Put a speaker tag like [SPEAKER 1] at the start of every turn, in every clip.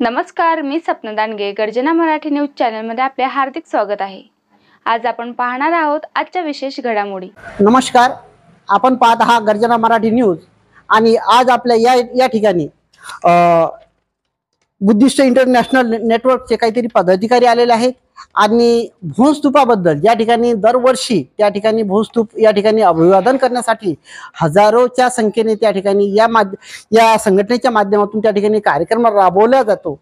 [SPEAKER 1] नमस्कार, मी सपना दांडगे. गर्जना मराठी न्यूज चॅनलमध्ये आपले हार्दिक स्वागत आहे. आज आपण पाहणार आहोत आजच्या विशेष घडामोडी.
[SPEAKER 2] नमस्कार, आपण पाहत आहात गर्जना मराठी न्यूज. आणि आज आपल्या या ठिकाणी बुद्धिस्ट इंटरनॅशनल नेटवर्कचे काहीतरी पदाधिकारी आलेले आहेत आणि भूस्तूपाबद्दल या ठिकाणी दरवर्षी त्या ठिकाणी भूस्तूप या ठिकाणी अभिवादन करण्यासाठी हजारोच्या संख्येने त्या ठिकाणी या संघटनेच्या माध्यमातून त्या ठिकाणी कार्यक्रम राबवला जातो.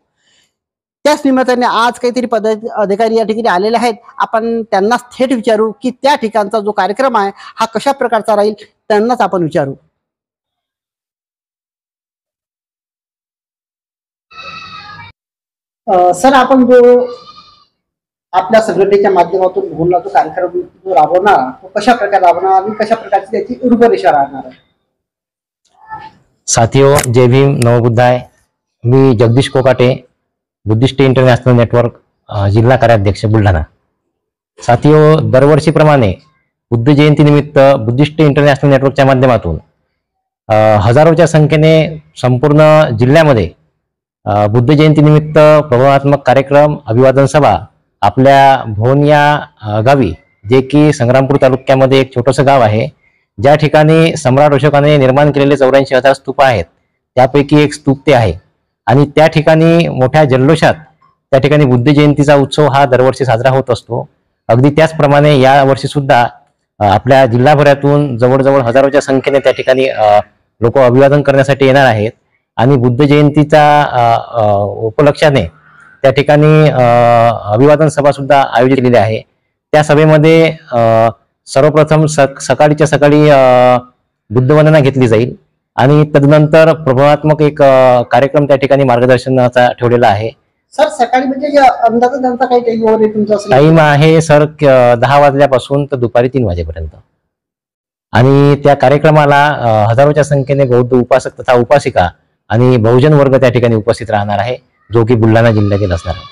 [SPEAKER 2] त्याच निमित्ताने आज काहीतरी पदाधिकारी या ठिकाणी आलेले आहेत. आपण त्यांना थेट विचारू की त्या ठिकाणचा जो कार्यक्रम आहे हा कशा प्रकारचा राहील, त्यांनाच आपण विचारू. सर, आपण जो आपल्या संघटनेच्या माध्यमातून भूनला जो कार्यक्रम राबवणार तो कशा प्रकारे राबवणार आणि कशा प्रकारची त्याची रूपरेषा राहणार आहे?
[SPEAKER 3] साथियों, जय भीम, नवबुद्धाय. मी Jagdish Kokate, Buddhist international network जिल्हा कार्याध्यक्ष बुलढाणा. साथियों, दरवर्षीप्रमाणे बुद्ध जयंतीनिमित्त बुद्धिस्ट इंटरनॅशनल नेटवर्कच्या माध्यमातून हजारोच्या संख्येने संपूर्ण जिल्ह्यामध्ये बुद्ध जयंतीनिमित्त प्रबोधनात्मक कार्यक्रम, अभिवादन सभा आपल्या भोन या गावी, जे की संग्रामपूर तालुक्यामध्ये एक छोटंसं गाव आहे, ज्या ठिकाणी सम्राट अशोकाने निर्माण केलेले 84,000 स्तूप आहेत, त्यापैकी एक स्तूप ते आहे. आणि त्या ठिकाणी मोठ्या जल्लोषात त्या ठिकाणी बुद्ध जयंतीचा उत्सव हा दरवर्षी साजरा होत असतो. अगदी त्याचप्रमाणे या वर्षी सुद्धा आपल्या जिल्हाभरातून जवळजवळ हजारोच्या संख्येने त्या ठिकाणी लोक अभिवादन करण्यासाठी येणार आहेत. आणि बुद्ध जयंतीचा उपलक्षाने त्या ठिकाणी अभिवादन सभा सुद्धा आयोजित केलेली आहे. त्या सभेमध्ये सर्वप्रथम सकाळीच्या सकाळी बुद्धवंदना घेतली जाईल आणि तदनंतर प्रबोधनात्मक एक कार्यक्रम त्या ठिकाणी मार्गदर्शनाचा ठेवलेला आहे.
[SPEAKER 2] सर, सकाळी म्हणजे अंदाजे त्यांचा काही टाइम वगैरे तुमचा
[SPEAKER 3] टाइम आहे सर 10 वाजल्यापासून तर दुपारी 3 वाजेपर्यंत. आणि त्या कार्यक्रमाला हजारोच्या संख्येने बौद्ध उपासक तथा उपासिका आणि बहुजन वर्ग त्या ठिकाणी उपस्थित राहणार आहे, जो की बुलढाणा जिल्ह्यातील असणार आहे.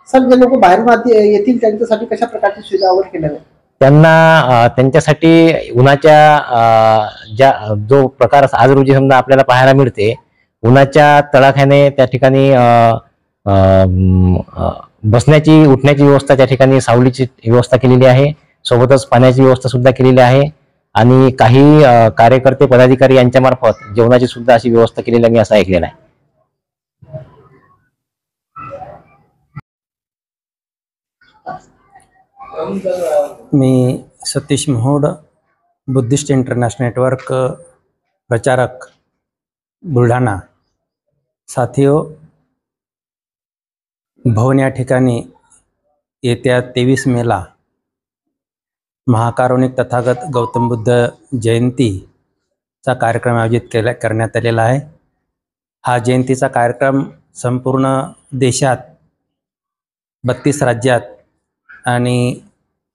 [SPEAKER 2] सर, जे लोक बाहेरून येतील त्यांच्यासाठी कशा प्रकारची सुविधा वगैरे केल्या आहेत?
[SPEAKER 3] त्यांना त्यांच्यासाठी उन्हाच्या जो प्रकार आज रोजी समजा आपल्याला पाहायला मिळते, उन्हाच्या तडाख्याने त्या ठिकाणी बसण्याची उठण्याची व्यवस्था, त्या ठिकाणी सावलीची व्यवस्था केलेली आहे. सोबतच पाण्याची व्यवस्था सुद्धा केलेली आहे. आणि काही कार्यकर्ते पदाधिकारी यांच्या मार्फत जेवणाची सुद्धा अशी व्यवस्था केलेली मी असं ऐकलेलं आहे.
[SPEAKER 4] मी Satish Mohod, Buddhist international network प्रचारक बुलढाणा. साथियों, भवन या ठिकाणी येत्या 23 मेला महाकारुणिक तथागत गौतम बुद्ध जयंतीचा कार्यक्रम आयोजित करण्यात आलेला आहे. हा जयंतीचा कार्यक्रम संपूर्ण देशात 32 राज्यात आणि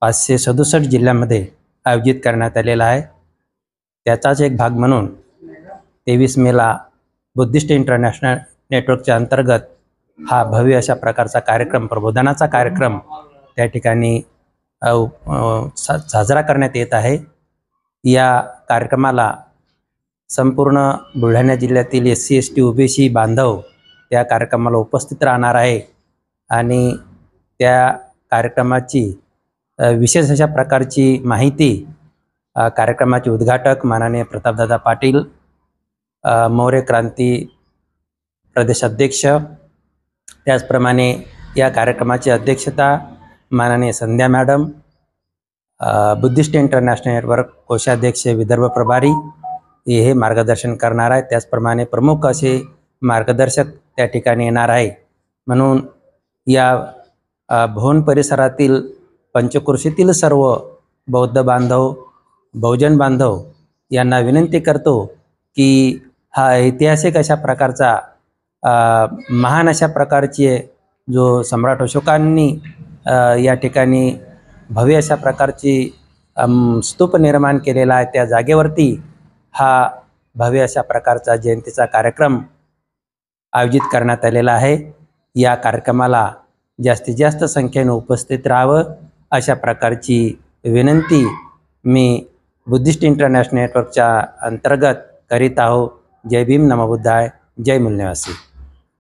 [SPEAKER 4] 567 जिल्ह्यामध्ये आयोजित करण्यात आलेला आहे. त्याचाच एक भाग म्हणून 23 मेला बुद्धिस्ट इंटरनॅशनल नेटवर्कच्या अंतर्गत हा भव्य अशा प्रकारचा कार्यक्रम, प्रबोधनाचा कार्यक्रम त्या ठिकाणी साजरा करण्यात येत आहे. या कार्यक्रमाला संपूर्ण बुलढाणा जिल्ह्यातील SC ST OBC बांधव त्या कार्यक्रमाला उपस्थित राहणार आहे. आणि त्या कार्यक्रमाची विशेष अशा प्रकारची माहिती कार्यक्रमाचे उद्घाटक माननीय प्रतापदादा पाटील, मौर्य क्रांती प्रदेशाध्यक्ष, त्याचप्रमाणे या कार्यक्रमाची अध्यक्षता माननीय संध्या मॅडम, बुद्धिस्ट इंटरनॅशनल नेटवर्क कोषाध्यक्ष विदर्भ प्रभारी हे मार्गदर्शन करणार आहे. त्याचप्रमाणे प्रमुख असे मार्गदर्शक त्या ठिकाणी येणार आहे. म्हणून या भवन परिसरातील पंचक्रोशीतील सर्व बौद्ध बांधव, बहुजन बांधव यांना विनंती करतो की हा ऐतिहासिक अशा प्रकारचा महान अशा प्रकारची जो सम्राट अशोकांनी या ठिकाणी भव्य अशा प्रकारची स्तूप निर्माण केलेला आहे, त्या जागेवरती हा भव्य अशा प्रकारचा जयंतीचा कार्यक्रम आयोजित करण्यात आलेला आहे. या कार्यक्रमाला जास्तीत जास्त संख्येने उपस्थित राहावं अशा प्रकारची विनंती मी बुद्धिस्ट इंटरनॅशनल नेटवर्कच्या अंतर्गत करीत आहो. जय भीम, नमो बुद्धाय, जय मूलनिवासी.